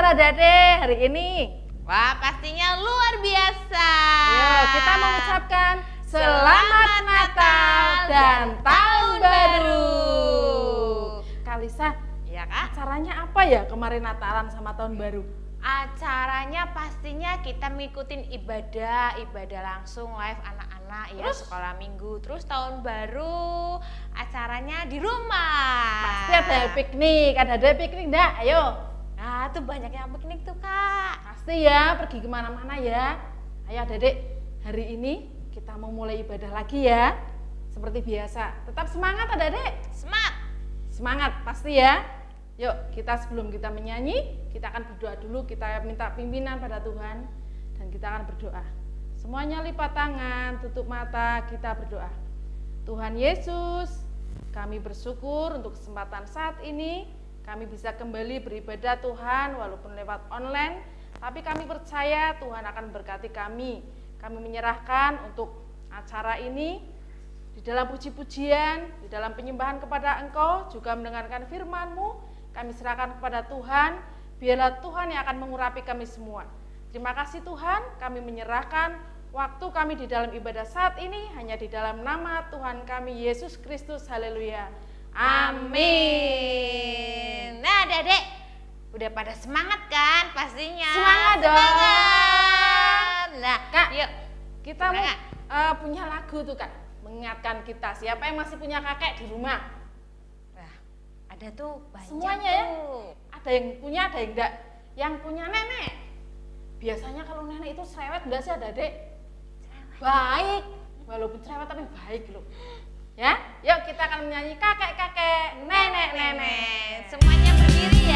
Adik-adik hari ini? Wah, pastinya luar biasa. Yo, kita mengucapkan Selamat Natal dan Tahun Baru. Kalisa, ya Kak? acaranya apa ya kemarin Natalan sama Tahun Baru? Acaranya pastinya kita ngikutin ibadah langsung live anak-anak ya, sekolah minggu. Terus Tahun Baru acaranya di rumah. Pasti ada piknik, ada piknik enggak? Ayo. Nah, tuh banyak yang piknik tuh Kak. Pasti ya, pergi kemana-mana ya. Ayo adik-adik, hari ini kita mau mulai ibadah lagi ya. Seperti biasa, tetap semangat adik-adik. Semangat, pasti ya. Yuk, kita sebelum kita menyanyi, kita akan berdoa dulu, kita minta pimpinan pada Tuhan. Dan kita akan berdoa. Semuanya lipat tangan, tutup mata, kita berdoa. Tuhan Yesus, kami bersyukur untuk kesempatan saat ini. Kami bisa kembali beribadah Tuhan walaupun lewat online, tapi kami percaya Tuhan akan berkati kami. Kami menyerahkan untuk acara ini di dalam puji-pujian, di dalam penyembahan kepada Engkau, juga mendengarkan firman-Mu. Kami serahkan kepada Tuhan, biarlah Tuhan yang akan mengurapi kami semua. Terima kasih Tuhan, kami menyerahkan waktu kami di dalam ibadah saat ini hanya di dalam nama Tuhan kami Yesus Kristus. Haleluya. Amin. Nah, adik-adik, udah pada semangat kan pastinya? Semangat dong. Semangat. Nah, Kak, yuk kita punya lagu tuh Kak, mengingatkan kita. Siapa yang masih punya kakek di rumah? Nah, ada tuh banyak. Semuanya ya? tuh. Ada yang punya, ada yang enggak. Yang punya nenek. Biasanya kalau nenek itu cerewet enggak sih adik-adik? Baik, walaupun cerewet tapi baik loh. Ya, yuk kita akan menyanyi kakek-kakek, nenek-nenek. Semuanya berdiri ya.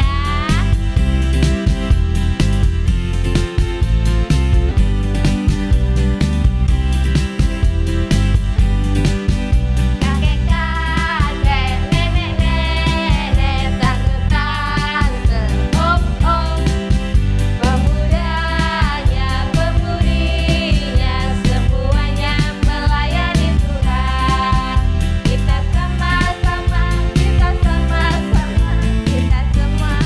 Kakek-kakek, nenek-nenek, tante-tante, om-om, pemudanya, pemudinya, semuanya melayani Tuhan. Kita sama-sama, kita semua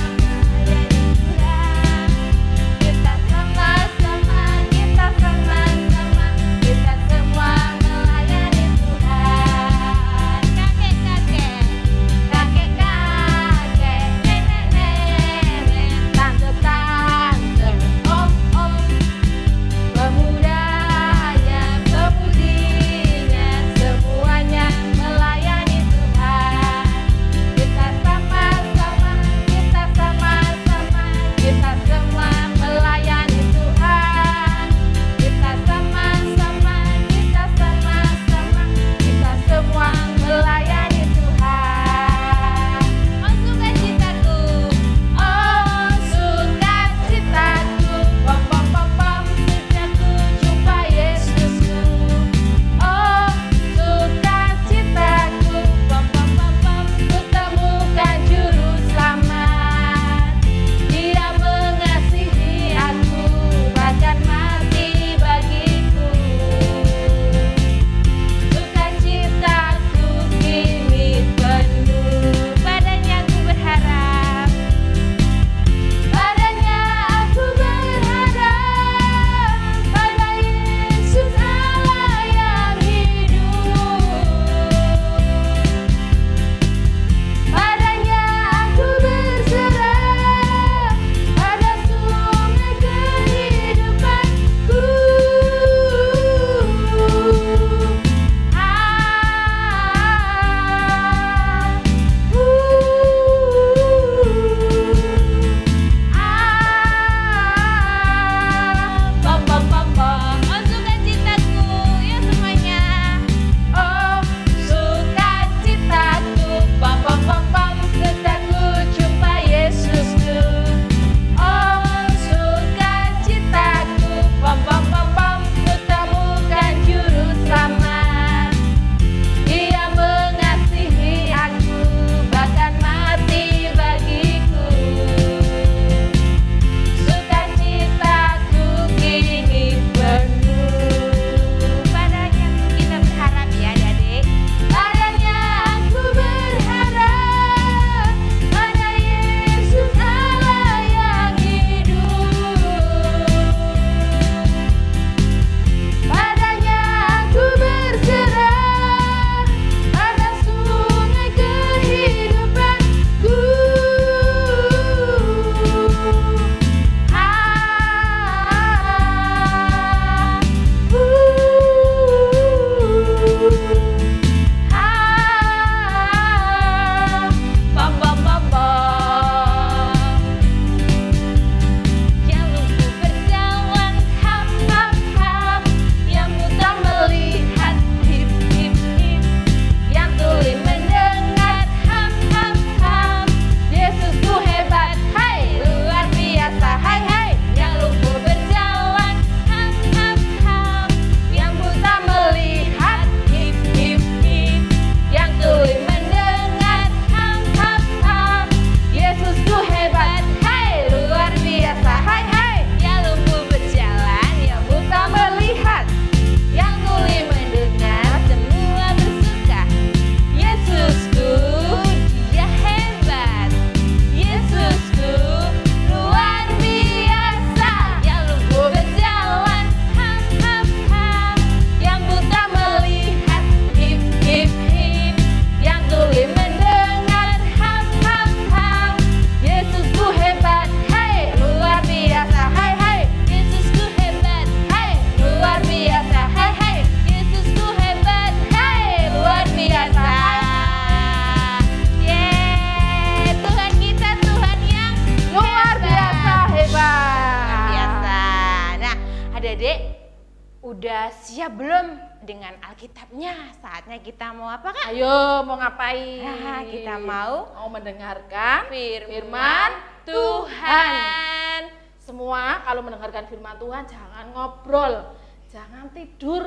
Udah siap belum dengan Alkitabnya? Saatnya kita mau apa, Kak? Ayo, mau ngapain? Nah, kita mau mendengarkan firman Tuhan. Semua kalau mendengarkan firman Tuhan jangan ngobrol, jangan tidur,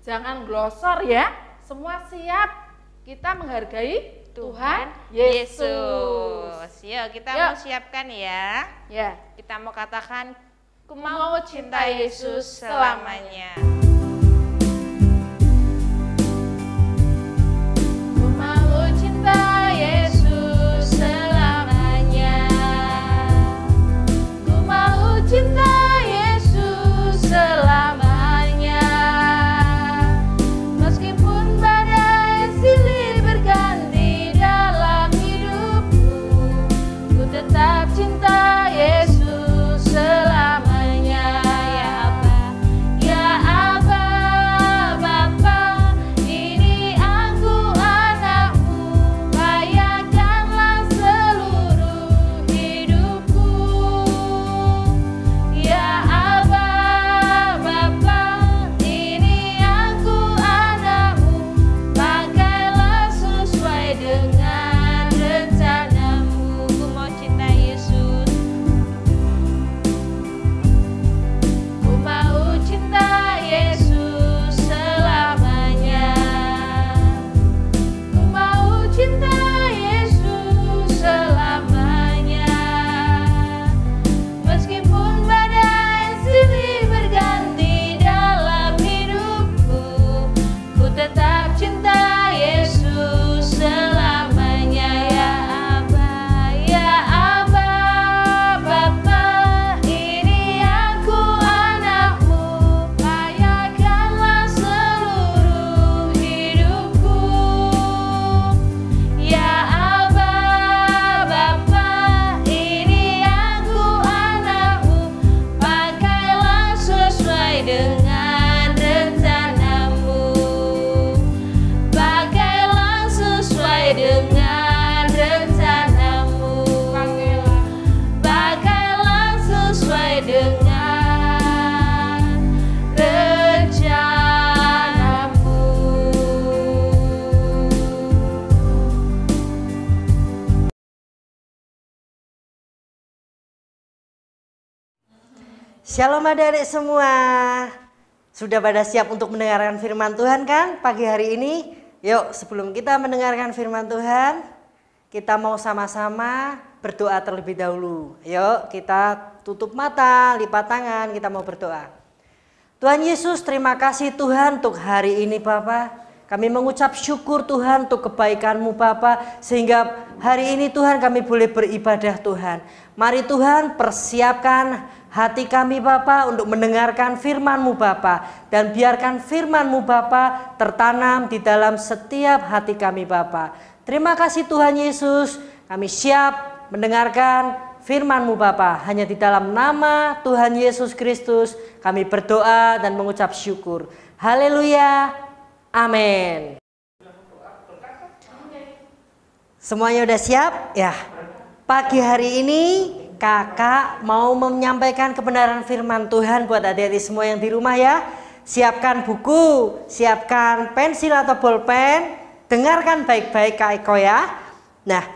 jangan glosor ya. Semua siap. Kita menghargai Tuhan Yesus. Yuk, kita mau siapkan ya. Ya. Kita mau katakan, ku mau cinta Yesus selamanya. Ku mau cinta Yesus selamanya. Ku mau cinta Yesus selamanya. Meskipun badai silih berganti dalam hidupku, ku tetap cinta Yesus selamanya. Ya Aba, Bapa, ini aku anakmu, layakanlah seluruh hidupku. Ya Aba, Bapa, ini aku anakmu, pakailah sesuai dengan rencanamu. Ku mau cinta Yesus. Ku mau cinta Yesus selamanya. Ku mau cinta Yesus selamanya. Meskipun badai silih berganti dalam hidupku, ku tetap cinta Yesus selamanya. Ya Aba, Bapa, ini aku anakmu, layakanlah seluruh hidupku. Ya Aba, Bapa, ini aku anakmu, pakailah sesuai dengan rencanamu. Pakailah sesuai dengan rencanamu. Pakailah sesuai dengan rencanamu. Shalom adik-adik semua. Sudah pada siap untuk mendengarkan firman Tuhan kan pagi hari ini? Yuk, sebelum kita mendengarkan firman Tuhan, kita mau sama-sama berdoa terlebih dahulu. Yuk, kita tutup mata, lipat tangan, kita mau berdoa. Tuhan Yesus, terima kasih Tuhan untuk hari ini Bapa. Kami mengucap syukur Tuhan untuk kebaikan-Mu Bapa, sehingga hari ini Tuhan kami boleh beribadah Tuhan. Mari Tuhan persiapkan hati kami Bapa untuk mendengarkan firman-Mu Bapa, dan biarkan firman-Mu Bapa tertanam di dalam setiap hati kami Bapa. Terima kasih Tuhan Yesus, kami siap mendengarkan firman-Mu Bapa. Hanya di dalam nama Tuhan Yesus Kristus kami berdoa dan mengucap syukur. Haleluya. Amin. Semuanya udah siap? Ya. Pagi hari ini kakak mau menyampaikan kebenaran firman Tuhan buat adik-adik semua yang di rumah ya. Siapkan buku, siapkan pensil atau bolpen, dengarkan baik-baik Kak Eko ya. Nah,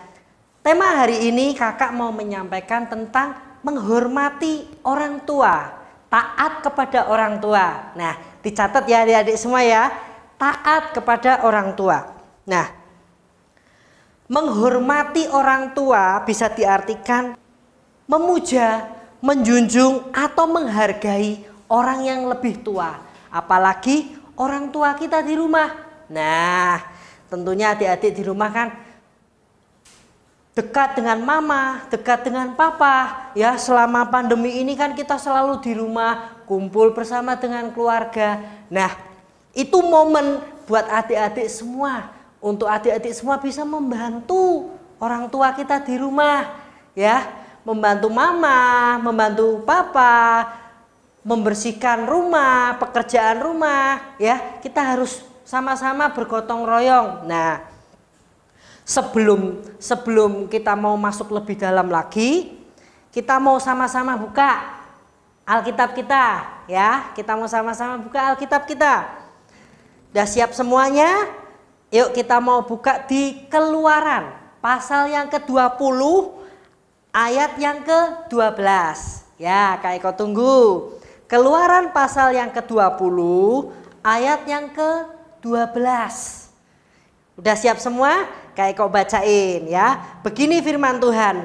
tema hari ini kakak mau menyampaikan tentang menghormati orang tua, taat kepada orang tua. Nah, dicatat ya adik-adik semua ya, taat kepada orang tua. Nah, menghormati orang tua bisa diartikan memuja, menjunjung atau menghargai orang yang lebih tua, apalagi orang tua kita di rumah. Nah, tentunya adik-adik di rumah kan dekat dengan mama, dekat dengan papa. Ya, selama pandemi ini kan kita selalu di rumah, kumpul bersama dengan keluarga. Nah, itu momen buat adik-adik semua, untuk adik-adik semua bisa membantu orang tua kita di rumah, ya. Membantu mama, membantu papa, membersihkan rumah, pekerjaan rumah, ya. Kita harus sama-sama bergotong royong. Nah, sebelum kita mau masuk lebih dalam lagi, kita mau sama-sama buka Alkitab kita. ya. Kita mau sama-sama buka Alkitab kita. Udah siap semuanya? Yuk kita mau buka di Keluaran pasal yang ke-20 ayat yang ke-12. Ya, Kak Eko tunggu. Keluaran pasal yang ke-20 ayat yang ke-12. Udah siap semua? Kak Eko bacain ya. Begini firman Tuhan.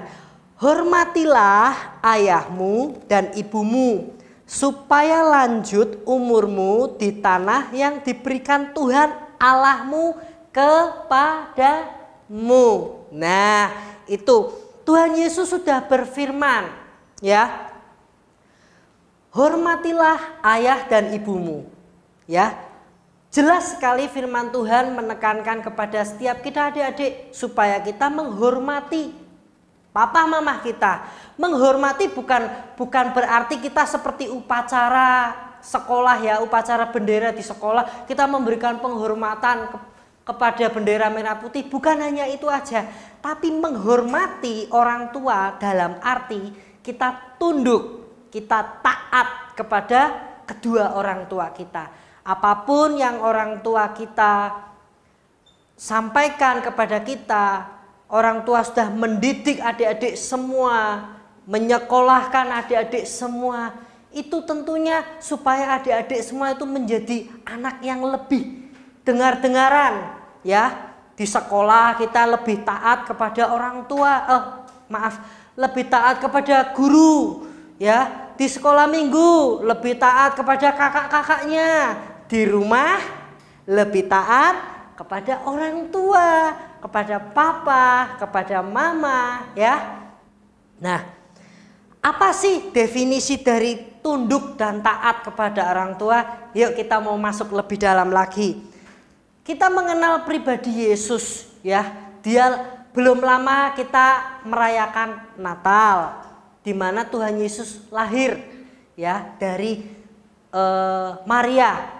Hormatilah ayahmu dan ibumu, supaya lanjut umurmu di tanah yang diberikan Tuhan Allahmu kepadamu. Nah, itu Tuhan Yesus sudah berfirman, ya. Hormatilah ayah dan ibumu, ya. Jelas sekali firman Tuhan menekankan kepada setiap kita adik-adik supaya kita menghormati papa mama kita. Menghormati bukan berarti kita seperti upacara sekolah ya, upacara bendera di sekolah kita memberikan penghormatan kepada bendera merah putih. Bukan hanya itu aja, tapi menghormati orang tua dalam arti kita tunduk, kita taat kepada kedua orang tua kita. Apapun yang orang tua kita sampaikan kepada kita, orang tua sudah mendidik adik-adik semua, menyekolahkan adik-adik semua, itu tentunya supaya adik-adik semua itu menjadi anak yang lebih dengar-dengaran, ya. Di sekolah kita lebih taat kepada orang tua, lebih taat kepada guru, ya. Di sekolah minggu lebih taat kepada kakak-kakaknya, di rumah lebih taat kepada orang tua, kepada papa, kepada mama, ya. Nah, apa sih definisi dari tunduk dan taat kepada orang tua? Yuk kita mau masuk lebih dalam lagi. Kita mengenal pribadi Yesus, ya. Dia belum lama kita merayakan Natal, di mana Tuhan Yesus lahir, ya, dari Maria.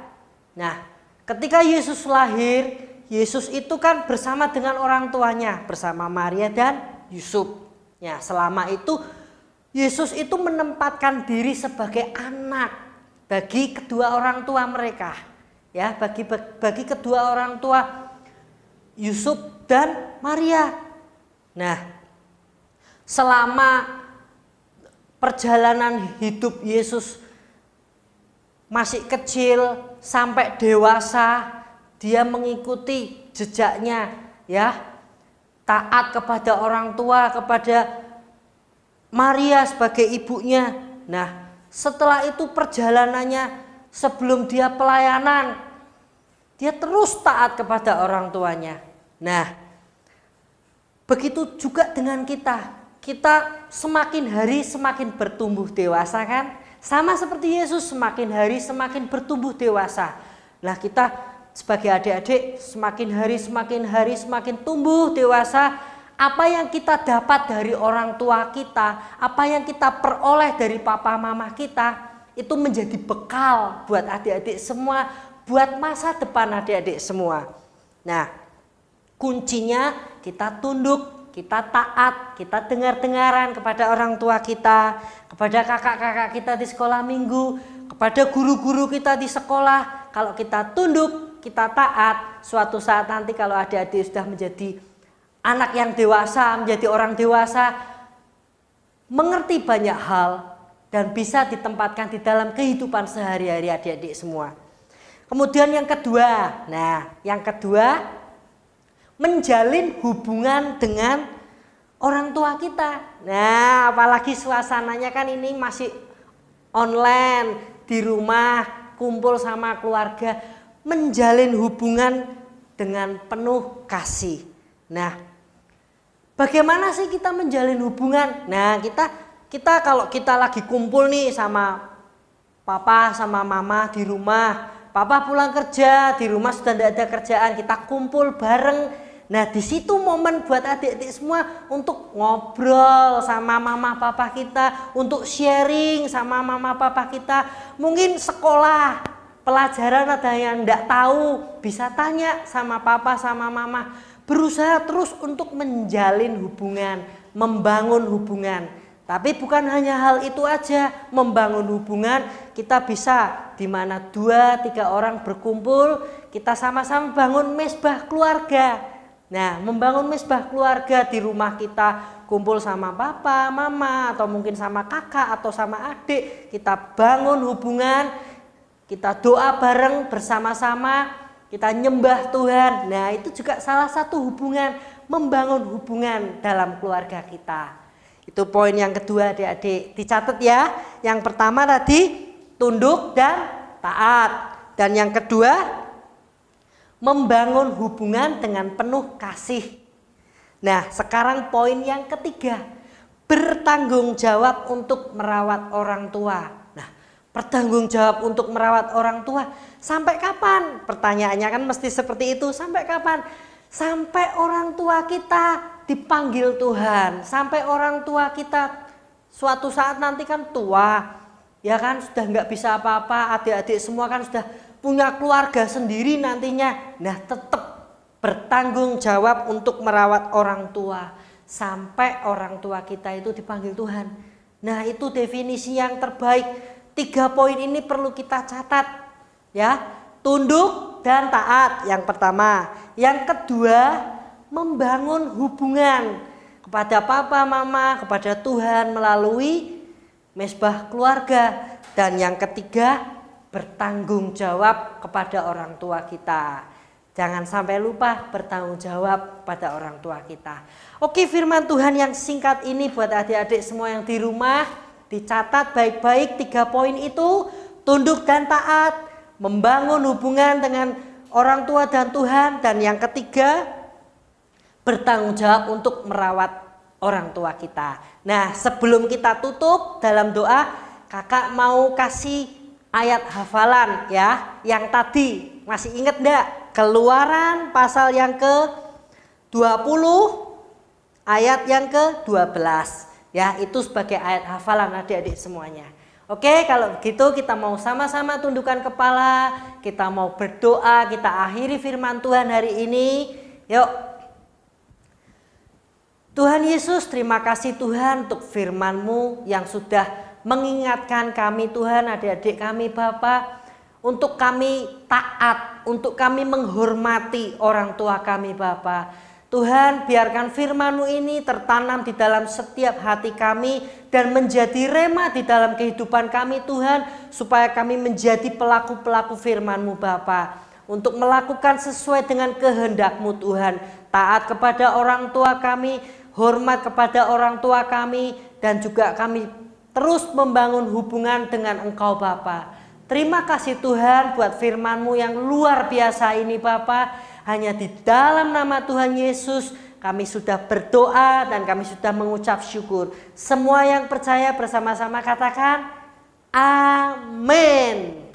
Nah, ketika Yesus lahir, Yesus itu kan bersama dengan orang tuanya, bersama Maria dan Yusuf. Ya, selama itu Yesus itu menempatkan diri sebagai anak bagi kedua orang tua mereka. Ya, bagi kedua orang tua Yusuf dan Maria. Nah, selama perjalanan hidup Yesus masih kecil sampai dewasa, dia mengikuti jejaknya, ya. Taat kepada orang tua, kepada Maria sebagai ibunya. Nah, setelah itu perjalanannya sebelum dia pelayanan, dia terus taat kepada orang tuanya. Nah, begitu juga dengan kita. Kita semakin hari semakin bertumbuh dewasa kan? Sama seperti Yesus, semakin hari semakin bertumbuh dewasa. Nah, kita sebagai adik-adik semakin hari semakin tumbuh dewasa. Apa yang kita dapat dari orang tua kita, apa yang kita peroleh dari papa mama kita, itu menjadi bekal buat adik-adik semua, buat masa depan adik-adik semua. Nah, kuncinya kita tunduk, kita taat, kita dengar-dengaran kepada orang tua kita, kepada kakak-kakak kita di sekolah minggu, kepada guru-guru kita di sekolah. Kalau kita tunduk, kita taat, suatu saat nanti kalau adik-adik sudah menjadi anak yang dewasa, menjadi orang dewasa, mengerti banyak hal dan bisa ditempatkan di dalam kehidupan sehari-hari adik-adik semua. Kemudian yang kedua, menjalin hubungan dengan orang tua kita. Nah, apalagi suasananya kan ini masih online, di rumah, kumpul sama keluarga, menjalin hubungan dengan penuh kasih. Nah, bagaimana sih kita menjalin hubungan? Nah, kita kalau kita lagi kumpul nih sama papa sama mama di rumah, papa pulang kerja, di rumah sudah tidak ada kerjaan, kita kumpul bareng. Nah, di situ momen buat adik-adik semua untuk ngobrol sama mama papa kita, untuk sharing sama mama papa kita. Mungkin sekolah, pelajaran ada yang tidak tahu, bisa tanya sama papa sama mama. Berusaha terus untuk menjalin hubungan, membangun hubungan. Tapi bukan hanya hal itu aja, membangun hubungan kita bisa di mana 2-3 orang berkumpul, kita sama-sama bangun mesbah keluarga. Nah, membangun mesbah keluarga di rumah kita, kumpul sama papa, mama, atau mungkin sama kakak atau sama adik, kita bangun hubungan, kita doa bareng bersama-sama, kita nyembah Tuhan. Nah, itu juga salah satu hubungan, membangun hubungan dalam keluarga kita. Itu poin yang kedua, adik-adik. Dicatat ya. Yang pertama tadi tunduk dan taat. Dan yang kedua membangun hubungan dengan penuh kasih. Nah, sekarang poin yang ketiga, bertanggung jawab untuk merawat orang tua. Nah, bertanggung jawab untuk merawat orang tua sampai kapan? Pertanyaannya kan mesti seperti itu, sampai kapan? Sampai orang tua kita dipanggil Tuhan, sampai orang tua kita suatu saat nanti kan tua, ya kan, sudah nggak bisa apa-apa, adik-adik semua kan sudah punya keluarga sendiri nantinya. Nah, tetap bertanggung jawab untuk merawat orang tua sampai orang tua kita itu dipanggil Tuhan. Nah, itu definisi yang terbaik. 3 poin ini perlu kita catat ya. Tunduk dan taat yang pertama. Yang kedua, membangun hubungan kepada papa, mama, kepada Tuhan melalui mesbah keluarga. Dan yang ketiga, bertanggung jawab kepada orang tua kita. Jangan sampai lupa bertanggung jawab pada orang tua kita. Oke, firman Tuhan yang singkat ini buat adik-adik semua yang di rumah, dicatat baik-baik 3 poin itu, tunduk dan taat, membangun hubungan dengan orang tua dan Tuhan, dan yang ketiga bertanggung jawab untuk merawat orang tua kita. Nah, sebelum kita tutup dalam doa, kakak mau kasih ayat hafalan ya, yang tadi masih ingat enggak? Keluaran pasal yang ke-20 ayat yang ke-12 ya, itu sebagai ayat hafalan adik-adik semuanya. Oke, kalau begitu kita mau sama-sama tundukkan kepala, kita mau berdoa, kita akhiri firman Tuhan hari ini. Yuk. Tuhan Yesus, terima kasih Tuhan untuk firman-Mu yang sudah mengingatkan kami Tuhan, adik-adik kami Bapa, untuk kami taat, untuk kami menghormati orang tua kami Bapa. Tuhan, biarkan firman-Mu ini tertanam di dalam setiap hati kami dan menjadi rema di dalam kehidupan kami Tuhan, supaya kami menjadi pelaku-pelaku firman-Mu Bapa, untuk melakukan sesuai dengan kehendak-Mu Tuhan, taat kepada orang tua kami, hormat kepada orang tua kami, dan juga kami terus membangun hubungan dengan Engkau Bapa. Terima kasih Tuhan buat firman-Mu yang luar biasa ini Bapa. Hanya di dalam nama Tuhan Yesus kami sudah berdoa dan kami sudah mengucap syukur. Semua yang percaya bersama-sama katakan amin.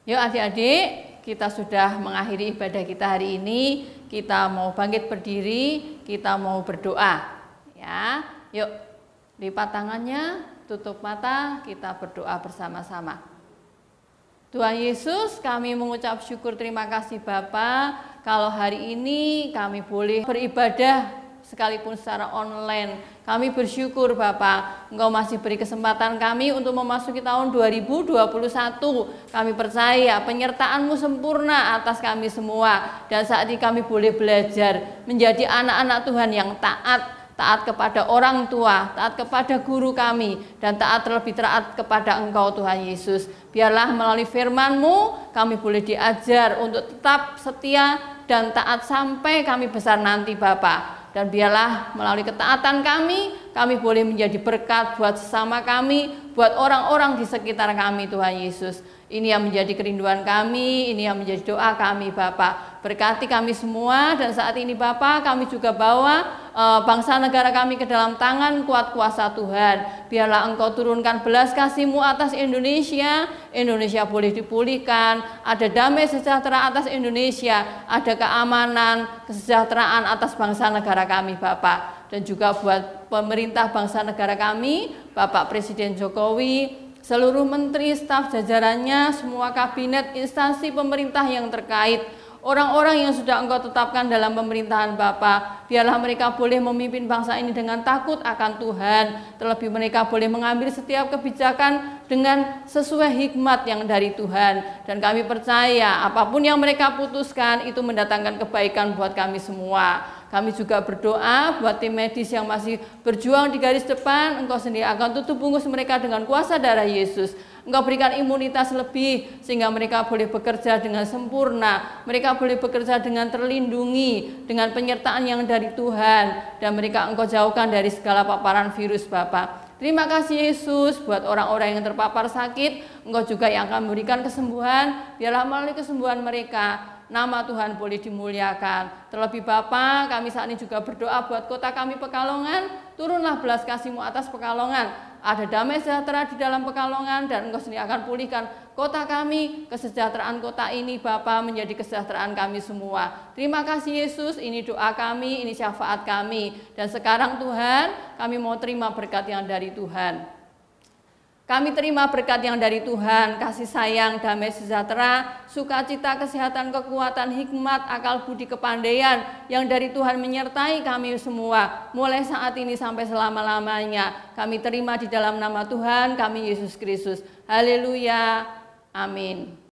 Yuk adik-adik, kita sudah mengakhiri ibadah kita hari ini. Kita mau bangkit berdiri, kita mau berdoa. Ya, yuk lipat tangannya, tutup mata, kita berdoa bersama-sama. Tuhan Yesus, kami mengucap syukur, terima kasih Bapa, kalau hari ini kami boleh beribadah sekalipun secara online. Kami bersyukur Bapak, Engkau masih beri kesempatan kami untuk memasuki tahun 2021. Kami percaya penyertaan-Mu sempurna atas kami semua. Dan saat ini kami boleh belajar menjadi anak-anak Tuhan yang taat kepada orang tua, taat kepada guru kami, dan terlebih taat kepada Engkau Tuhan Yesus. Biarlah melalui firman-Mu kami boleh diajar untuk tetap setia dan taat sampai kami besar nanti Bapak. Dan biarlah melalui ketaatan kami boleh menjadi berkat buat sesama kami, buat orang-orang di sekitar kami Tuhan Yesus. Ini yang menjadi kerinduan kami, ini yang menjadi doa kami Bapak. Berkati kami semua, dan saat ini Bapak kami juga bawa bangsa negara kami ke dalam tangan kuat kuasa Tuhan. Biarlah Engkau turunkan belas kasih-Mu atas Indonesia. Indonesia boleh dipulihkan, ada damai sejahtera atas Indonesia, ada keamanan, kesejahteraan atas bangsa negara kami Bapak. Dan juga buat pemerintah bangsa negara kami, Bapak Presiden Jokowi, seluruh menteri, staf jajarannya, semua kabinet, instansi pemerintah yang terkait, orang-orang yang sudah Engkau tetapkan dalam pemerintahan Bapa, biarlah mereka boleh memimpin bangsa ini dengan takut akan Tuhan. Terlebih mereka boleh mengambil setiap kebijakan dengan sesuai hikmat yang dari Tuhan. Dan kami percaya apapun yang mereka putuskan itu mendatangkan kebaikan buat kami semua. Kami juga berdoa buat tim medis yang masih berjuang di garis depan. Engkau sendiri akan tutup bungkus mereka dengan kuasa darah Yesus. Engkau berikan imunitas lebih sehingga mereka boleh bekerja dengan sempurna. Mereka boleh bekerja dengan terlindungi, dengan penyertaan yang dari Tuhan. Dan mereka Engkau jauhkan dari segala paparan virus Bapa. Terima kasih Yesus buat orang-orang yang terpapar sakit. Engkau juga yang akan memberikan kesembuhan. Biarlah melalui kesembuhan mereka nama Tuhan boleh dimuliakan. Terlebih Bapa, kami saat ini juga berdoa buat kota kami Pekalongan. Turunlah belas kasih-Mu atas Pekalongan. Ada damai sejahtera di dalam Pekalongan, dan Engkau sendiri akan pulihkan kota kami. Kesejahteraan kota ini Bapa menjadi kesejahteraan kami semua. Terima kasih Yesus, ini doa kami, ini syafaat kami. Dan sekarang Tuhan, kami mau terima berkat yang dari Tuhan. Kami terima berkat yang dari Tuhan, kasih sayang, damai sejahtera, sukacita, kesehatan, kekuatan, hikmat, akal budi, kepandaian yang dari Tuhan menyertai kami semua. Mulai saat ini sampai selama-lamanya. Kami terima di dalam nama Tuhan kami Yesus Kristus. Haleluya. Amin.